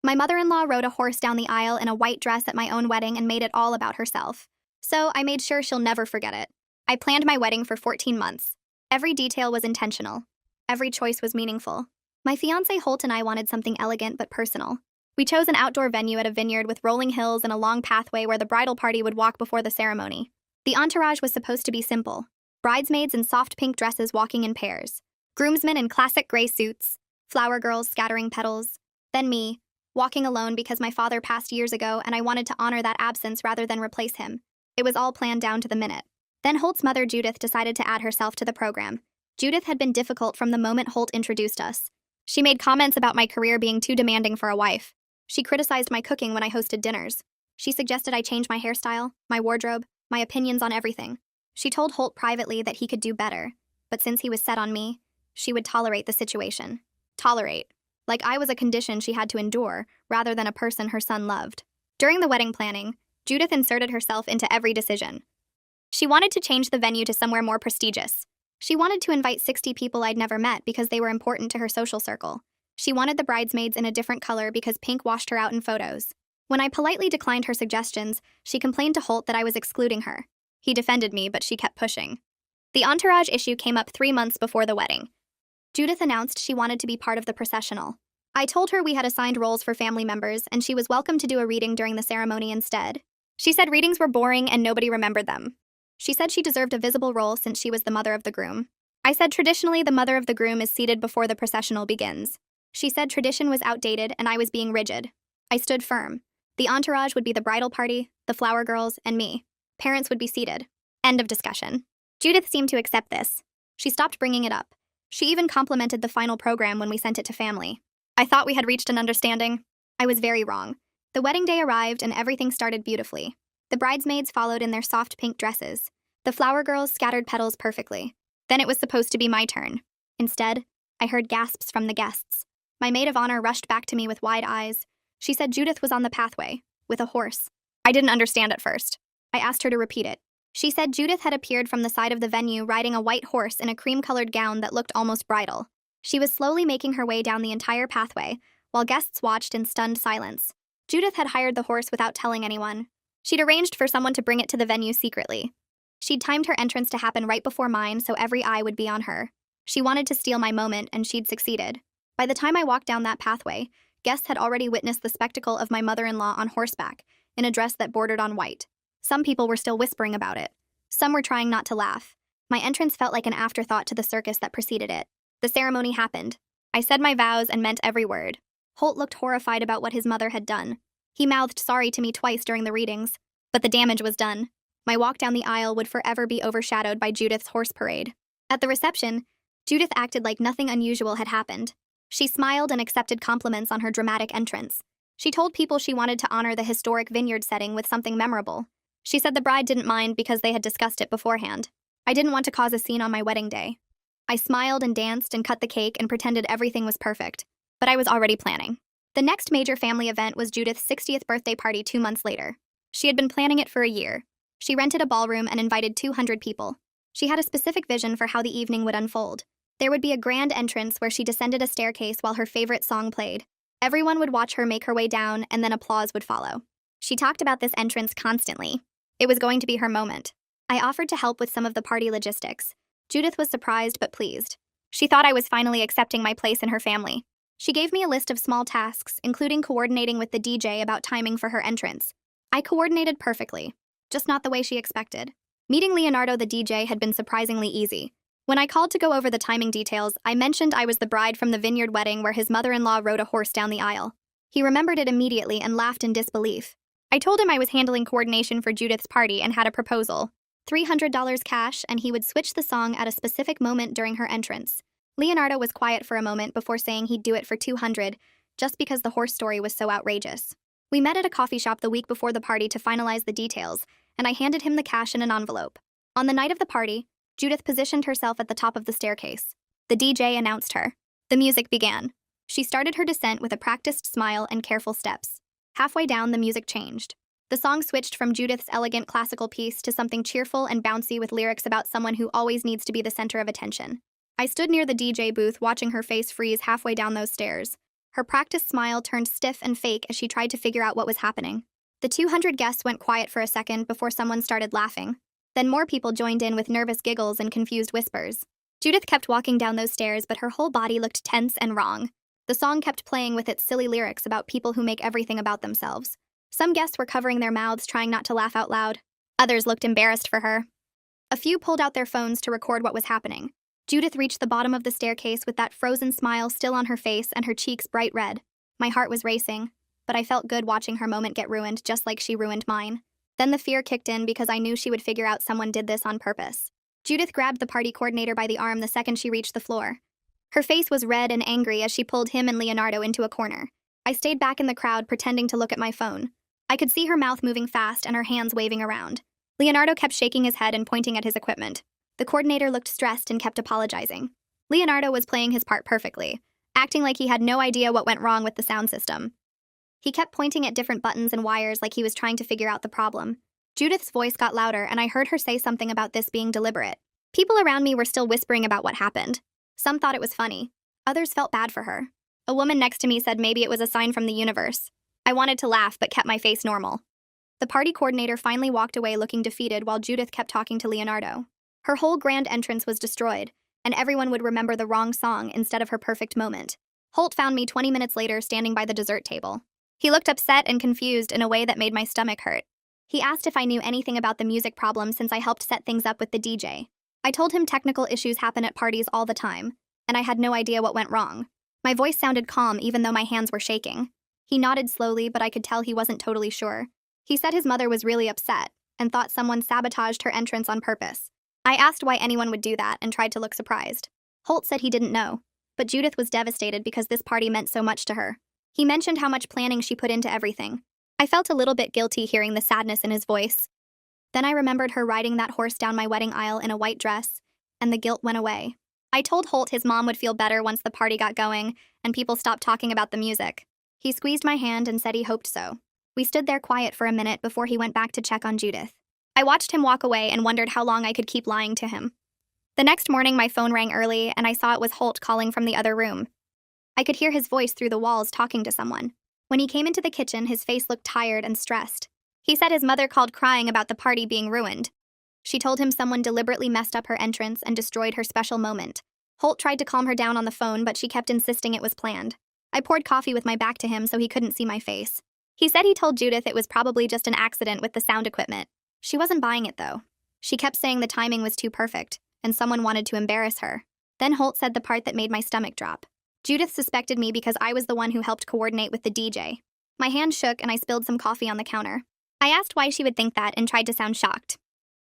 My mother-in-law rode a horse down the aisle in a white dress at my own wedding and made it all about herself. So I made sure she'll never forget it. I planned my wedding for 14 months. Every detail was intentional. Every choice was meaningful. My fiancé Holt and I wanted something elegant but personal. We chose an outdoor venue at a vineyard with rolling hills and a long pathway where the bridal party would walk before the ceremony. The entourage was supposed to be simple. Bridesmaids in soft pink dresses walking in pairs. Groomsmen in classic gray suits. Flower girls scattering petals. Then me, walking alone because my father passed years ago and I wanted to honor that absence rather than replace him. It was all planned down to the minute. Then Holt's mother Judith decided to add herself to the program. Judith had been difficult from the moment Holt introduced us. She made comments about my career being too demanding for a wife. She criticized my cooking when I hosted dinners. She suggested I change my hairstyle, my wardrobe, my opinions on everything. She told Holt privately that he could do better, but since he was set on me, she would tolerate the situation. Tolerate. Like I was a condition she had to endure, rather than a person her son loved. During the wedding planning, Judith inserted herself into every decision. She wanted to change the venue to somewhere more prestigious. She wanted to invite 60 people I'd never met because they were important to her social circle. She wanted the bridesmaids in a different color because pink washed her out in photos. When I politely declined her suggestions, she complained to Holt that I was excluding her. He defended me, but she kept pushing. The entourage issue came up 3 months before the wedding. Judith announced she wanted to be part of the processional. I told her we had assigned roles for family members and she was welcome to do a reading during the ceremony instead. She said readings were boring and nobody remembered them. She said she deserved a visible role since she was the mother of the groom. I said traditionally the mother of the groom is seated before the processional begins. She said tradition was outdated and I was being rigid. I stood firm. The entourage would be the bridal party, the flower girls, and me. Parents would be seated. End of discussion. Judith seemed to accept this. She stopped bringing it up. She even complimented the final program when we sent it to family. I thought we had reached an understanding. I was very wrong. The wedding day arrived and everything started beautifully. The bridesmaids followed in their soft pink dresses. The flower girls scattered petals perfectly. Then it was supposed to be my turn. Instead, I heard gasps from the guests. My maid of honor rushed back to me with wide eyes. She said Judith was on the pathway, with a horse. I didn't understand at first. I asked her to repeat it. She said Judith had appeared from the side of the venue riding a white horse in a cream-colored gown that looked almost bridal. She was slowly making her way down the entire pathway, while guests watched in stunned silence. Judith had hired the horse without telling anyone. She'd arranged for someone to bring it to the venue secretly. She'd timed her entrance to happen right before mine so every eye would be on her. She wanted to steal my moment, and she'd succeeded. By the time I walked down that pathway, guests had already witnessed the spectacle of my mother-in-law on horseback, in a dress that bordered on white. Some people were still whispering about it. Some were trying not to laugh. My entrance felt like an afterthought to the circus that preceded it. The ceremony happened. I said my vows and meant every word. Holt looked horrified about what his mother had done. He mouthed sorry to me twice during the readings, but the damage was done. My walk down the aisle would forever be overshadowed by Judith's horse parade. At the reception, Judith acted like nothing unusual had happened. She smiled and accepted compliments on her dramatic entrance. She told people she wanted to honor the historic vineyard setting with something memorable. She said the bride didn't mind because they had discussed it beforehand. I didn't want to cause a scene on my wedding day. I smiled and danced and cut the cake and pretended everything was perfect. But I was already planning. The next major family event was Judith's 60th birthday party 2 months later. She had been planning it for a year. She rented a ballroom and invited 200 people. She had a specific vision for how the evening would unfold. There would be a grand entrance where she descended a staircase while her favorite song played. Everyone would watch her make her way down, and then applause would follow. She talked about this entrance constantly. It was going to be her moment. I offered to help with some of the party logistics. Judith was surprised but pleased. She thought I was finally accepting my place in her family. She gave me a list of small tasks, including coordinating with the DJ about timing for her entrance. I coordinated perfectly, just not the way she expected. Meeting Leonardo the DJ had been surprisingly easy. When I called to go over the timing details, I mentioned I was the bride from the vineyard wedding where his mother-in-law rode a horse down the aisle. He remembered it immediately and laughed in disbelief. I told him I was handling coordination for Judith's party and had a proposal. $300 cash, and he would switch the song at a specific moment during her entrance. Leonardo was quiet for a moment before saying he'd do it for $200, just because the horse story was so outrageous. We met at a coffee shop the week before the party to finalize the details, and I handed him the cash in an envelope. On the night of the party, Judith positioned herself at the top of the staircase. The DJ announced her. The music began. She started her descent with a practiced smile and careful steps. Halfway down, the music changed. The song switched from Judith's elegant classical piece to something cheerful and bouncy with lyrics about someone who always needs to be the center of attention. I stood near the DJ booth watching her face freeze halfway down those stairs. Her practiced smile turned stiff and fake as she tried to figure out what was happening. The 200 guests went quiet for a second before someone started laughing. Then more people joined in with nervous giggles and confused whispers. Judith kept walking down those stairs, but her whole body looked tense and wrong. The song kept playing with its silly lyrics about people who make everything about themselves. Some guests were covering their mouths, trying not to laugh out loud. Others looked embarrassed for her. A few pulled out their phones to record what was happening. Judith reached the bottom of the staircase with that frozen smile still on her face and her cheeks bright red. My heart was racing, but I felt good watching her moment get ruined just like she ruined mine. Then the fear kicked in because I knew she would figure out someone did this on purpose. Judith grabbed the party coordinator by the arm the second she reached the floor. Her face was red and angry as she pulled him and Leonardo into a corner. I stayed back in the crowd pretending to look at my phone. I could see her mouth moving fast and her hands waving around. Leonardo kept shaking his head and pointing at his equipment. The coordinator looked stressed and kept apologizing. Leonardo was playing his part perfectly, acting like he had no idea what went wrong with the sound system. He kept pointing at different buttons and wires like he was trying to figure out the problem. Judith's voice got louder and I heard her say something about this being deliberate. People around me were still whispering about what happened. Some thought it was funny. Others felt bad for her. A woman next to me said maybe it was a sign from the universe. I wanted to laugh but kept my face normal. The party coordinator finally walked away looking defeated while Judith kept talking to Leonardo. Her whole grand entrance was destroyed, and everyone would remember the wrong song instead of her perfect moment. Holt found me 20 minutes later standing by the dessert table. He looked upset and confused in a way that made my stomach hurt. He asked if I knew anything about the music problem since I helped set things up with the DJ. I told him technical issues happen at parties all the time, and I had no idea what went wrong. My voice sounded calm even though my hands were shaking. He nodded slowly, but I could tell he wasn't totally sure. He said his mother was really upset and thought someone sabotaged her entrance on purpose. I asked why anyone would do that and tried to look surprised. Holt said he didn't know, but Judith was devastated because this party meant so much to her. He mentioned how much planning she put into everything. I felt a little bit guilty hearing the sadness in his voice. Then I remembered her riding that horse down my wedding aisle in a white dress, and the guilt went away. I told Holt his mom would feel better once the party got going and people stopped talking about the music. He squeezed my hand and said he hoped so. We stood there quiet for a minute before he went back to check on Judith. I watched him walk away and wondered how long I could keep lying to him. The next morning, my phone rang early, and I saw it was Holt calling from the other room. I could hear his voice through the walls talking to someone. When he came into the kitchen, his face looked tired and stressed. He said his mother called crying about the party being ruined. She told him someone deliberately messed up her entrance and destroyed her special moment. Holt tried to calm her down on the phone, but she kept insisting it was planned. I poured coffee with my back to him so he couldn't see my face. He said he told Judith it was probably just an accident with the sound equipment. She wasn't buying it, though. She kept saying the timing was too perfect, and someone wanted to embarrass her. Then Holt said the part that made my stomach drop. Judith suspected me because I was the one who helped coordinate with the DJ. My hand shook and I spilled some coffee on the counter. I asked why she would think that and tried to sound shocked.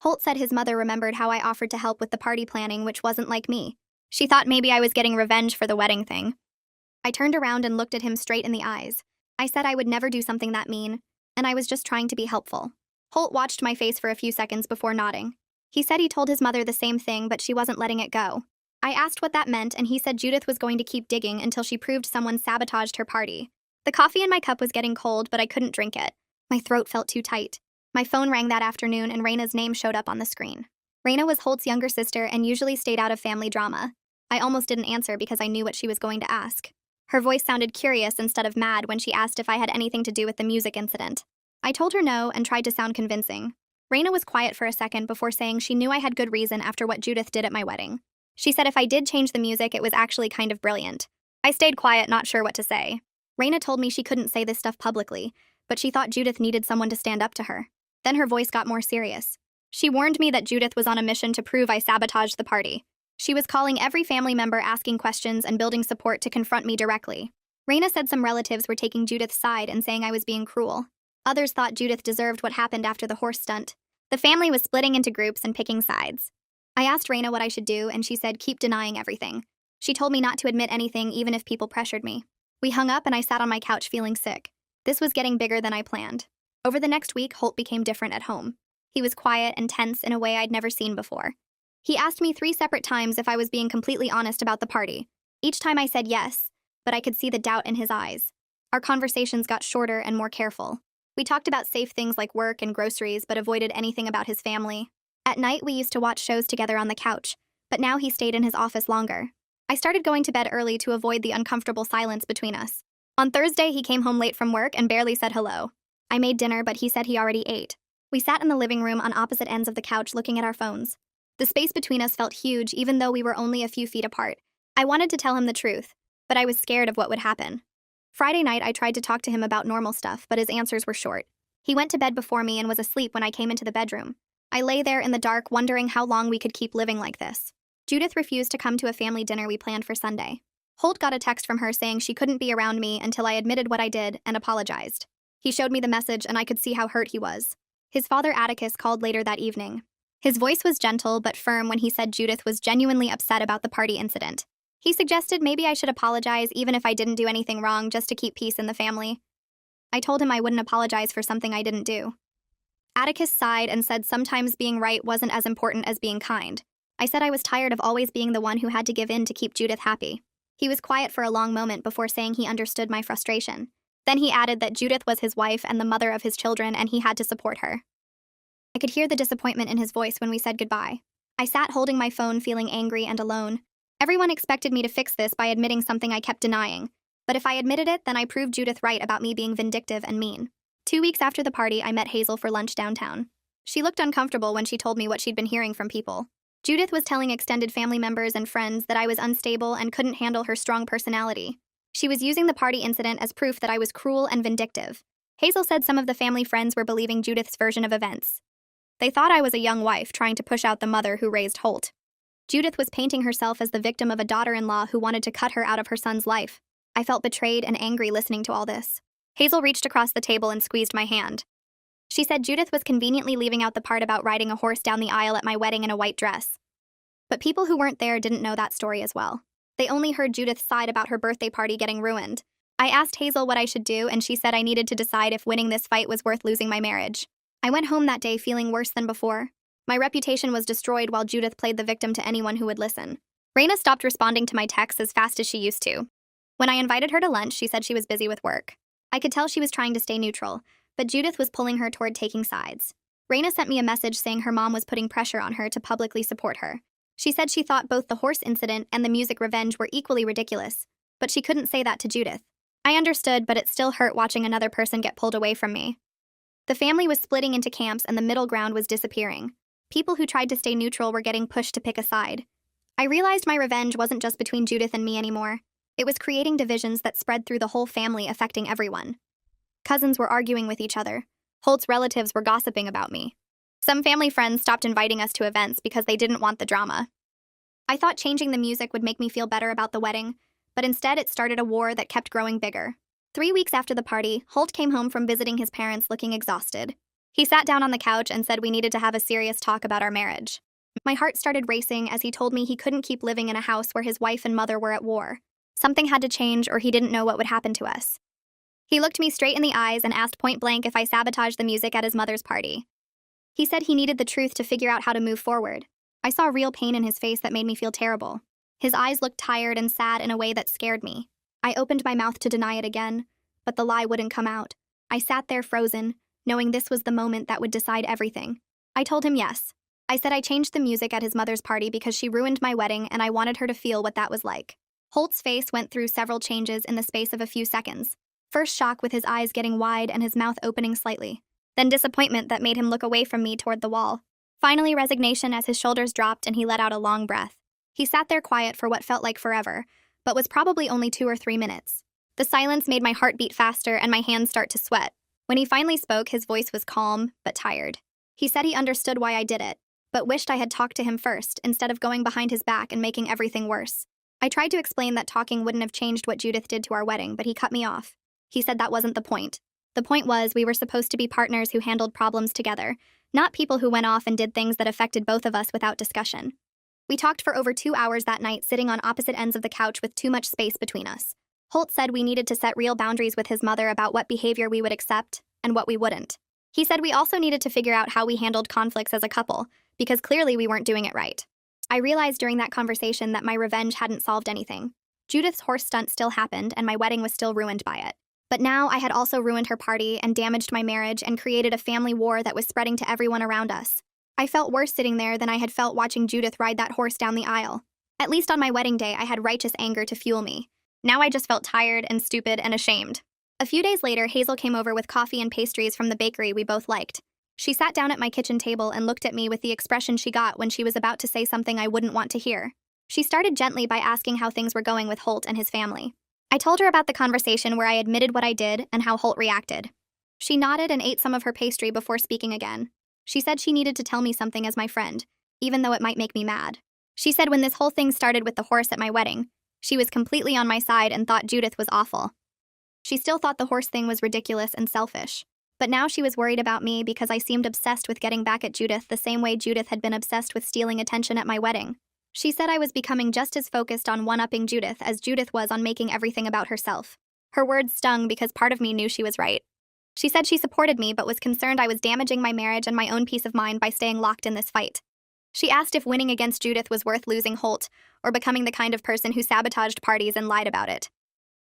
Holt said his mother remembered how I offered to help with the party planning, which wasn't like me. She thought maybe I was getting revenge for the wedding thing. I turned around and looked at him straight in the eyes. I said I would never do something that mean, and I was just trying to be helpful. Holt watched my face for a few seconds before nodding. He said he told his mother the same thing, but she wasn't letting it go. I asked what that meant, and he said Judith was going to keep digging until she proved someone sabotaged her party. The coffee in my cup was getting cold, but I couldn't drink it. My throat felt too tight. My phone rang that afternoon, and Raina's name showed up on the screen. Raina was Holt's younger sister and usually stayed out of family drama. I almost didn't answer because I knew what she was going to ask. Her voice sounded curious instead of mad when she asked if I had anything to do with the music incident. I told her no and tried to sound convincing. Raina was quiet for a second before saying she knew I had good reason after what Judith did at my wedding. She said if I did change the music, it was actually kind of brilliant. I stayed quiet, not sure what to say. Raina told me she couldn't say this stuff publicly, but she thought Judith needed someone to stand up to her. Then her voice got more serious. She warned me that Judith was on a mission to prove I sabotaged the party. She was calling every family member, asking questions, and building support to confront me directly. Raina said some relatives were taking Judith's side and saying I was being cruel. Others thought Judith deserved what happened after the horse stunt. The family was splitting into groups and picking sides. I asked Raina what I should do, and she said keep denying everything. She told me not to admit anything even if people pressured me. We hung up and I sat on my couch feeling sick. This was getting bigger than I planned. Over the next week, Holt became different at home. He was quiet and tense in a way I'd never seen before. He asked me 3 separate times if I was being completely honest about the party. Each time I said yes, but I could see the doubt in his eyes. Our conversations got shorter and more careful. We talked about safe things like work and groceries, but avoided anything about his family. At night, we used to watch shows together on the couch, but now he stayed in his office longer. I started going to bed early to avoid the uncomfortable silence between us. On Thursday, he came home late from work and barely said hello. I made dinner, but he said he already ate. We sat in the living room on opposite ends of the couch looking at our phones. The space between us felt huge, even though we were only a few feet apart. I wanted to tell him the truth, but I was scared of what would happen. Friday night, I tried to talk to him about normal stuff, but his answers were short. He went to bed before me and was asleep when I came into the bedroom. I lay there in the dark, wondering how long we could keep living like this. Judith refused to come to a family dinner we planned for Sunday. Holt got a text from her saying she couldn't be around me until I admitted what I did and apologized. He showed me the message and I could see how hurt he was. His father Atticus called later that evening. His voice was gentle but firm when he said Judith was genuinely upset about the party incident. He suggested maybe I should apologize even if I didn't do anything wrong, just to keep peace in the family. I told him I wouldn't apologize for something I didn't do. Atticus sighed and said sometimes being right wasn't as important as being kind. I said I was tired of always being the one who had to give in to keep Judith happy. He was quiet for a long moment before saying he understood my frustration. Then he added that Judith was his wife and the mother of his children and he had to support her. I could hear the disappointment in his voice when we said goodbye. I sat holding my phone, feeling angry and alone. Everyone expected me to fix this by admitting something I kept denying. But if I admitted it, then I proved Judith right about me being vindictive and mean. 2 weeks after the party, I met Hazel for lunch downtown. She looked uncomfortable when she told me what she'd been hearing from people. Judith was telling extended family members and friends that I was unstable and couldn't handle her strong personality. She was using the party incident as proof that I was cruel and vindictive. Hazel said some of the family friends were believing Judith's version of events. They thought I was a young wife trying to push out the mother who raised Holt. Judith was painting herself as the victim of a daughter-in-law who wanted to cut her out of her son's life. I felt betrayed and angry listening to all this. Hazel reached across the table and squeezed my hand. She said Judith was conveniently leaving out the part about riding a horse down the aisle at my wedding in a white dress. But people who weren't there didn't know that story as well. They only heard Judith's side about her birthday party getting ruined. I asked Hazel what I should do, and she said I needed to decide if winning this fight was worth losing my marriage. I went home that day feeling worse than before. My reputation was destroyed while Judith played the victim to anyone who would listen. Raina stopped responding to my texts as fast as she used to. When I invited her to lunch, she said she was busy with work. I could tell she was trying to stay neutral, but Judith was pulling her toward taking sides. Raina sent me a message saying her mom was putting pressure on her to publicly support her. She said she thought both the horse incident and the music revenge were equally ridiculous, but she couldn't say that to Judith. I understood, but it still hurt watching another person get pulled away from me. The family was splitting into camps and the middle ground was disappearing. People who tried to stay neutral were getting pushed to pick a side. I realized my revenge wasn't just between Judith and me anymore. It was creating divisions that spread through the whole family, affecting everyone. Cousins were arguing with each other. Holt's relatives were gossiping about me. Some family friends stopped inviting us to events because they didn't want the drama. I thought changing the music would make me feel better about the wedding, but instead it started a war that kept growing bigger. 3 weeks after the party, Holt came home from visiting his parents looking exhausted. He sat down on the couch and said we needed to have a serious talk about our marriage. My heart started racing as he told me he couldn't keep living in a house where his wife and mother were at war. Something had to change or he didn't know what would happen to us. He looked me straight in the eyes and asked point blank if I sabotaged the music at his mother's party. He said he needed the truth to figure out how to move forward. I saw real pain in his face that made me feel terrible. His eyes looked tired and sad in a way that scared me. I opened my mouth to deny it again, but the lie wouldn't come out. I sat there frozen, knowing this was the moment that would decide everything. I told him yes. I said I changed the music at his mother's party because she ruined my wedding and I wanted her to feel what that was like. Holt's face went through several changes in the space of a few seconds. First shock with his eyes getting wide and his mouth opening slightly. Then disappointment that made him look away from me toward the wall. Finally, resignation as his shoulders dropped and he let out a long breath. He sat there quiet for what felt like forever, but was probably only 2 or 3 minutes. The silence made my heart beat faster and my hands start to sweat. When he finally spoke, his voice was calm, but tired. He said he understood why I did it, but wished I had talked to him first instead of going behind his back and making everything worse. I tried to explain that talking wouldn't have changed what Judith did to our wedding, but he cut me off. He said that wasn't the point. The point was we were supposed to be partners who handled problems together, not people who went off and did things that affected both of us without discussion. We talked for over 2 hours that night, sitting on opposite ends of the couch with too much space between us. Holt said we needed to set real boundaries with his mother about what behavior we would accept and what we wouldn't. He said we also needed to figure out how we handled conflicts as a couple, because clearly we weren't doing it right. I realized during that conversation that my revenge hadn't solved anything. Judith's horse stunt still happened and my wedding was still ruined by it. But now I had also ruined her party and damaged my marriage and created a family war that was spreading to everyone around us. I felt worse sitting there than I had felt watching Judith ride that horse down the aisle. At least on my wedding day, I had righteous anger to fuel me. Now I just felt tired and stupid and ashamed. A few days later, Hazel came over with coffee and pastries from the bakery we both liked. She sat down at my kitchen table and looked at me with the expression she got when she was about to say something I wouldn't want to hear. She started gently by asking how things were going with Holt and his family. I told her about the conversation where I admitted what I did and how Holt reacted. She nodded and ate some of her pastry before speaking again. She said she needed to tell me something as my friend, even though it might make me mad. She said when this whole thing started with the horse at my wedding, she was completely on my side and thought Judith was awful. She still thought the horse thing was ridiculous and selfish. But now she was worried about me because I seemed obsessed with getting back at Judith the same way Judith had been obsessed with stealing attention at my wedding. She said I was becoming just as focused on one-upping Judith as Judith was on making everything about herself. Her words stung because part of me knew she was right. She said she supported me but was concerned I was damaging my marriage and my own peace of mind by staying locked in this fight. She asked if winning against Judith was worth losing Holt or becoming the kind of person who sabotaged parties and lied about it.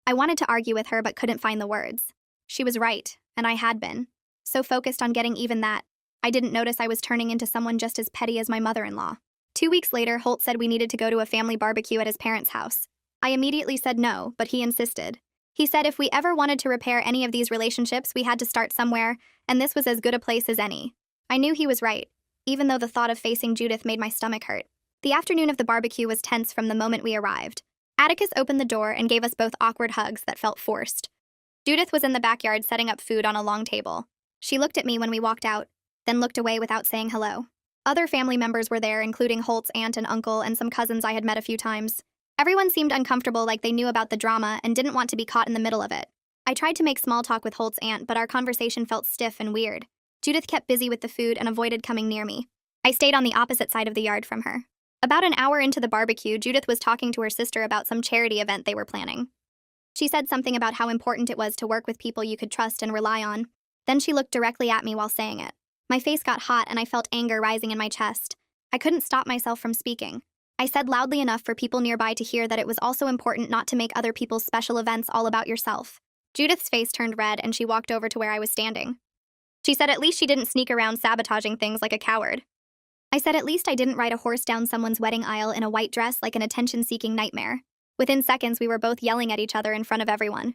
I wanted to argue with her but couldn't find the words. She was right, and I had been. So focused on getting even that, I didn't notice I was turning into someone just as petty as my mother-in-law. 2 weeks later, Holt said we needed to go to a family barbecue at his parents' house. I immediately said no, but he insisted. He said if we ever wanted to repair any of these relationships, we had to start somewhere, and this was as good a place as any. I knew he was right, even though the thought of facing Judith made my stomach hurt. The afternoon of the barbecue was tense from the moment we arrived. Atticus opened the door and gave us both awkward hugs that felt forced. Judith was in the backyard setting up food on a long table. She looked at me when we walked out, then looked away without saying hello. Other family members were there, including Holt's aunt and uncle and some cousins I had met a few times. Everyone seemed uncomfortable, like they knew about the drama and didn't want to be caught in the middle of it. I tried to make small talk with Holt's aunt, but our conversation felt stiff and weird. Judith kept busy with the food and avoided coming near me. I stayed on the opposite side of the yard from her. About an hour into the barbecue, Judith was talking to her sister about some charity event they were planning. She said something about how important it was to work with people you could trust and rely on. Then she looked directly at me while saying it. My face got hot and I felt anger rising in my chest. I couldn't stop myself from speaking. I said loudly enough for people nearby to hear that it was also important not to make other people's special events all about yourself. Judith's face turned red and she walked over to where I was standing. She said at least she didn't sneak around sabotaging things like a coward. I said at least I didn't ride a horse down someone's wedding aisle in a white dress like an attention-seeking nightmare. Within seconds, we were both yelling at each other in front of everyone.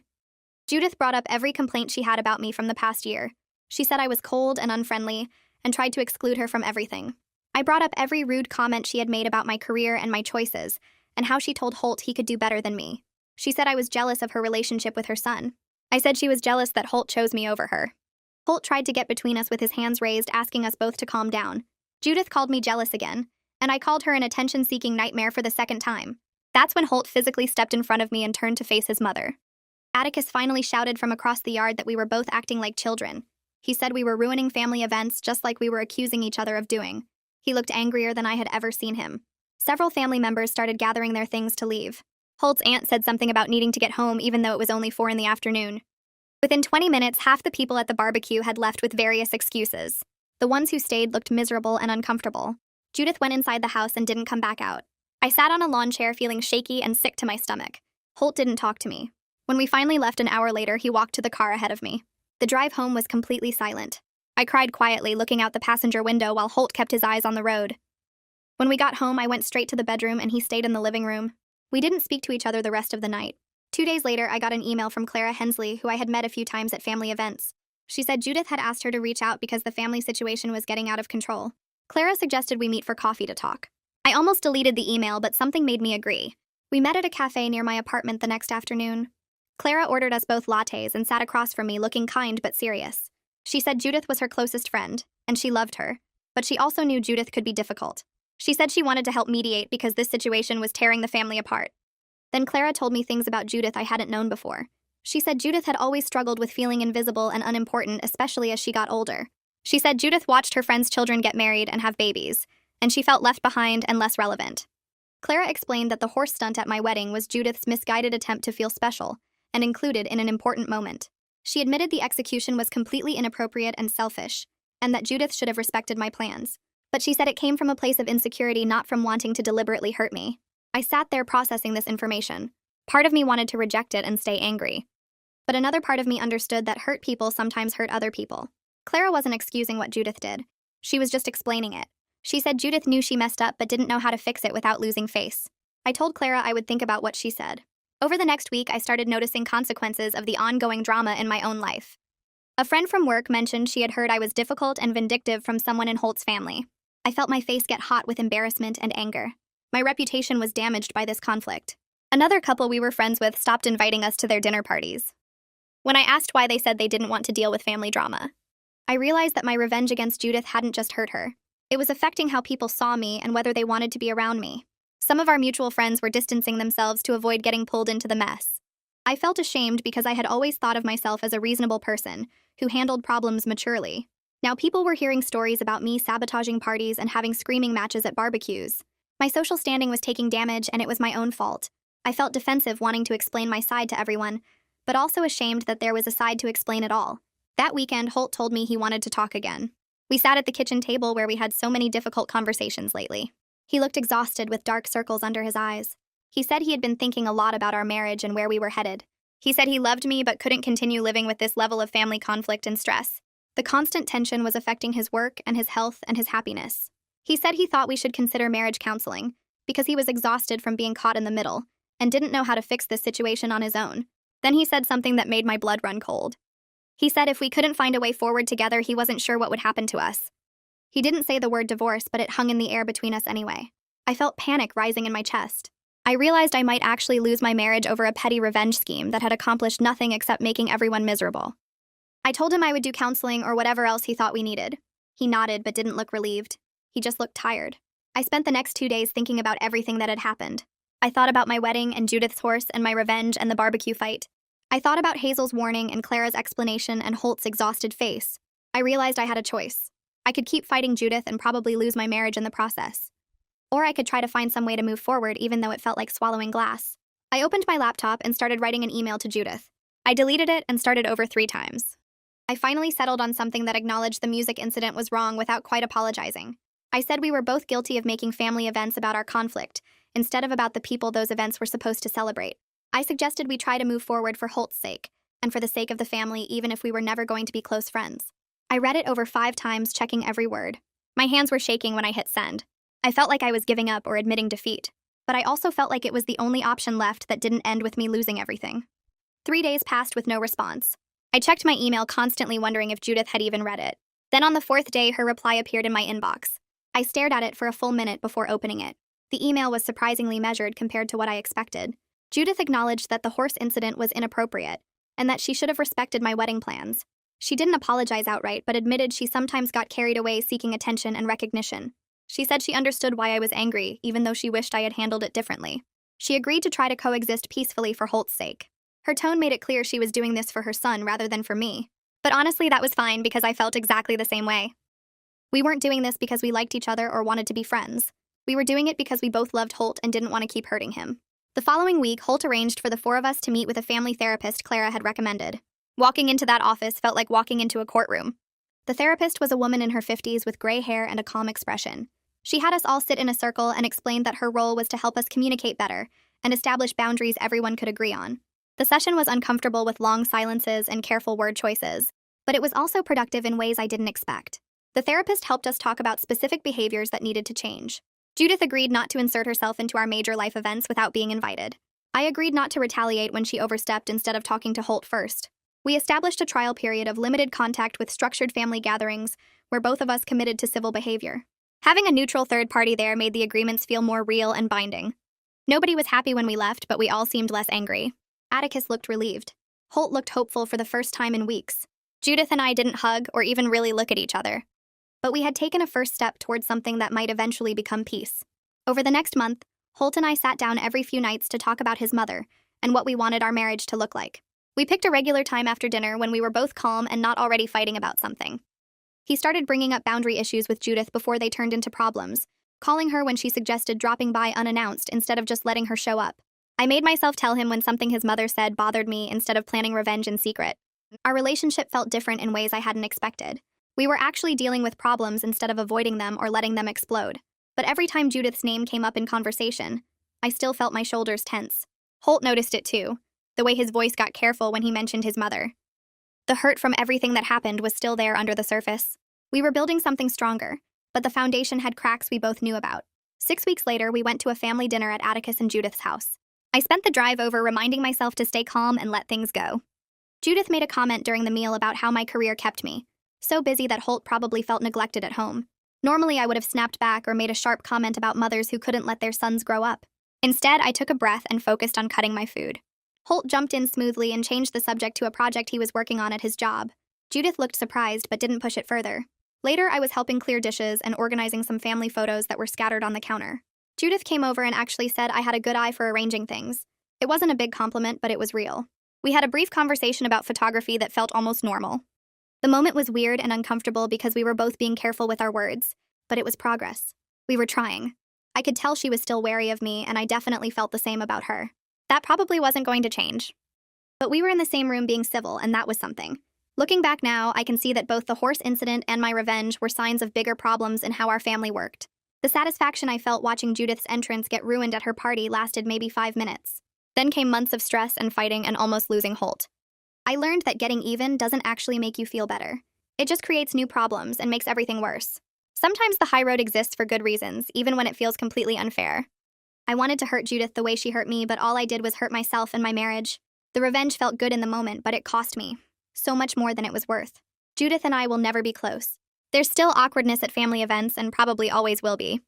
Judith brought up every complaint she had about me from the past year. She said I was cold and unfriendly and tried to exclude her from everything. I brought up every rude comment she had made about my career and my choices, and how she told Holt he could do better than me. She said I was jealous of her relationship with her son. I said she was jealous that Holt chose me over her. Holt tried to get between us with his hands raised, asking us both to calm down. Judith called me jealous again, and I called her an attention-seeking nightmare for the second time. That's when Holt physically stepped in front of me and turned to face his mother. Atticus finally shouted from across the yard that we were both acting like children. He said we were ruining family events just like we were accusing each other of doing. He looked angrier than I had ever seen him. Several family members started gathering their things to leave. Holt's aunt said something about needing to get home even though it was only 4 in the afternoon. Within 20 minutes, half the people at the barbecue had left with various excuses. The ones who stayed looked miserable and uncomfortable. Judith went inside the house and didn't come back out. I sat on a lawn chair feeling shaky and sick to my stomach. Holt didn't talk to me. When we finally left an hour later, he walked to the car ahead of me. The drive home was completely silent. I cried quietly, looking out the passenger window while Holt kept his eyes on the road. When we got home, I went straight to the bedroom and he stayed in the living room. We didn't speak to each other the rest of the night. 2 days later, I got an email from Clara Hensley, who I had met a few times at family events. She said Judith had asked her to reach out because the family situation was getting out of control. Clara suggested we meet for coffee to talk. I almost deleted the email, but something made me agree. We met at a cafe near my apartment the next afternoon. Clara ordered us both lattes and sat across from me looking kind but serious. She said Judith was her closest friend, and she loved her, but she also knew Judith could be difficult. She said she wanted to help mediate because this situation was tearing the family apart. Then Clara told me things about Judith I hadn't known before. She said Judith had always struggled with feeling invisible and unimportant, especially as she got older. She said Judith watched her friends' children get married and have babies, and she felt left behind and less relevant. Clara explained that the horse stunt at my wedding was Judith's misguided attempt to feel special and included in an important moment. She admitted the execution was completely inappropriate and selfish, and that Judith should have respected my plans. But she said it came from a place of insecurity, not from wanting to deliberately hurt me. I sat there processing this information. Part of me wanted to reject it and stay angry. But another part of me understood that hurt people sometimes hurt other people. Clara wasn't excusing what Judith did. She was just explaining it. She said Judith knew she messed up but didn't know how to fix it without losing face. I told Clara I would think about what she said. Over the next week, I started noticing consequences of the ongoing drama in my own life. A friend from work mentioned she had heard I was difficult and vindictive from someone in Holt's family. I felt my face get hot with embarrassment and anger. My reputation was damaged by this conflict. Another couple we were friends with stopped inviting us to their dinner parties. When I asked why, they said they didn't want to deal with family drama. I realized that my revenge against Judith hadn't just hurt her. It was affecting how people saw me and whether they wanted to be around me. Some of our mutual friends were distancing themselves to avoid getting pulled into the mess. I felt ashamed because I had always thought of myself as a reasonable person who handled problems maturely. Now people were hearing stories about me sabotaging parties and having screaming matches at barbecues. My social standing was taking damage, and it was my own fault. I felt defensive, wanting to explain my side to everyone, but also ashamed that there was a side to explain at all. That weekend, Holt told me he wanted to talk again. We sat at the kitchen table where we had so many difficult conversations lately. He looked exhausted with dark circles under his eyes. He said he had been thinking a lot about our marriage and where we were headed. He said he loved me but couldn't continue living with this level of family conflict and stress. The constant tension was affecting his work and his health and his happiness. He said he thought we should consider marriage counseling because he was exhausted from being caught in the middle and didn't know how to fix this situation on his own. Then he said something that made my blood run cold. He said if we couldn't find a way forward together, he wasn't sure what would happen to us. He didn't say the word divorce, but it hung in the air between us anyway. I felt panic rising in my chest. I realized I might actually lose my marriage over a petty revenge scheme that had accomplished nothing except making everyone miserable. I told him I would do counseling or whatever else he thought we needed. He nodded but didn't look relieved. He just looked tired. I spent the next 2 days thinking about everything that had happened. I thought about my wedding and Judith's horse and my revenge and the barbecue fight. I thought about Hazel's warning and Clara's explanation and Holt's exhausted face. I realized I had a choice. I could keep fighting Judith and probably lose my marriage in the process. Or I could try to find some way to move forward even though it felt like swallowing glass. I opened my laptop and started writing an email to Judith. I deleted it and started over 3 times. I finally settled on something that acknowledged the music incident was wrong without quite apologizing. I said we were both guilty of making family events about our conflict, instead of about the people those events were supposed to celebrate. I suggested we try to move forward for Holt's sake, and for the sake of the family, even if we were never going to be close friends. I read it over 5 times, checking every word. My hands were shaking when I hit send. I felt like I was giving up or admitting defeat, but I also felt like it was the only option left that didn't end with me losing everything. 3 days passed with no response. I checked my email constantly, wondering if Judith had even read it. Then on the 4th day, her reply appeared in my inbox. I stared at it for a full minute before opening it. The email was surprisingly measured compared to what I expected. Judith acknowledged that the horse incident was inappropriate, and that she should have respected my wedding plans. She didn't apologize outright, but admitted she sometimes got carried away seeking attention and recognition. She said she understood why I was angry, even though she wished I had handled it differently. She agreed to try to coexist peacefully for Holt's sake. Her tone made it clear she was doing this for her son rather than for me. But honestly, that was fine because I felt exactly the same way. We weren't doing this because we liked each other or wanted to be friends. We were doing it because we both loved Holt and didn't want to keep hurting him. The following week, Holt arranged for the 4 of us to meet with a family therapist Clara had recommended. Walking into that office felt like walking into a courtroom. The therapist was a woman in her 50s with gray hair and a calm expression. She had us all sit in a circle and explained that her role was to help us communicate better and establish boundaries everyone could agree on. The session was uncomfortable with long silences and careful word choices, but it was also productive in ways I didn't expect. The therapist helped us talk about specific behaviors that needed to change. Judith agreed not to insert herself into our major life events without being invited. I agreed not to retaliate when she overstepped instead of talking to Holt first. We established a trial period of limited contact with structured family gatherings where both of us committed to civil behavior. Having a neutral third party there made the agreements feel more real and binding. Nobody was happy when we left, but we all seemed less angry. Atticus looked relieved. Holt looked hopeful for the first time in weeks. Judith and I didn't hug or even really look at each other. But we had taken a first step towards something that might eventually become peace. Over the next month, Holt and I sat down every few nights to talk about his mother and what we wanted our marriage to look like. We picked a regular time after dinner when we were both calm and not already fighting about something. He started bringing up boundary issues with Judith before they turned into problems, calling her when she suggested dropping by unannounced instead of just letting her show up. I made myself tell him when something his mother said bothered me instead of planning revenge in secret. Our relationship felt different in ways I hadn't expected. We were actually dealing with problems instead of avoiding them or letting them explode. But every time Judith's name came up in conversation, I still felt my shoulders tense. Holt noticed it too, the way his voice got careful when he mentioned his mother. The hurt from everything that happened was still there under the surface. We were building something stronger, but the foundation had cracks we both knew about. 6 weeks later, we went to a family dinner at Atticus and Judith's house. I spent the drive over reminding myself to stay calm and let things go. Judith made a comment during the meal about how my career kept me so busy that Holt probably felt neglected at home. Normally, I would have snapped back or made a sharp comment about mothers who couldn't let their sons grow up. Instead, I took a breath and focused on cutting my food. Holt jumped in smoothly and changed the subject to a project he was working on at his job. Judith looked surprised but didn't push it further. Later, I was helping clear dishes and organizing some family photos that were scattered on the counter. Judith came over and actually said I had a good eye for arranging things. It wasn't a big compliment, but it was real. We had a brief conversation about photography that felt almost normal. The moment was weird and uncomfortable because we were both being careful with our words, but it was progress. We were trying. I could tell she was still wary of me, and I definitely felt the same about her. That probably wasn't going to change. But we were in the same room being civil, and that was something. Looking back now, I can see that both the horse incident and my revenge were signs of bigger problems in how our family worked. The satisfaction I felt watching Judith's entrance get ruined at her party lasted maybe 5 minutes. Then came months of stress and fighting and almost losing Holt. I learned that getting even doesn't actually make you feel better. It just creates new problems and makes everything worse. Sometimes the high road exists for good reasons, even when it feels completely unfair. I wanted to hurt Judith the way she hurt me, but all I did was hurt myself and my marriage. The revenge felt good in the moment, but it cost me so much more than it was worth. Judith and I will never be close. There's still awkwardness at family events and probably always will be.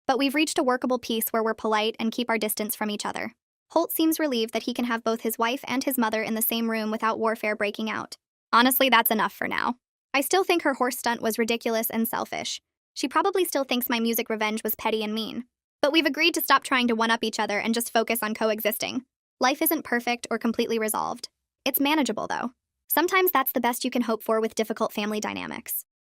But we've reached a workable peace where we're polite and keep our distance from each other. Holt seems relieved that he can have both his wife and his mother in the same room without warfare breaking out. Honestly, that's enough for now. I still think her horse stunt was ridiculous and selfish. She probably still thinks my music revenge was petty and mean. But we've agreed to stop trying to one-up each other and just focus on coexisting. Life isn't perfect or completely resolved. It's manageable, though. Sometimes that's the best you can hope for with difficult family dynamics.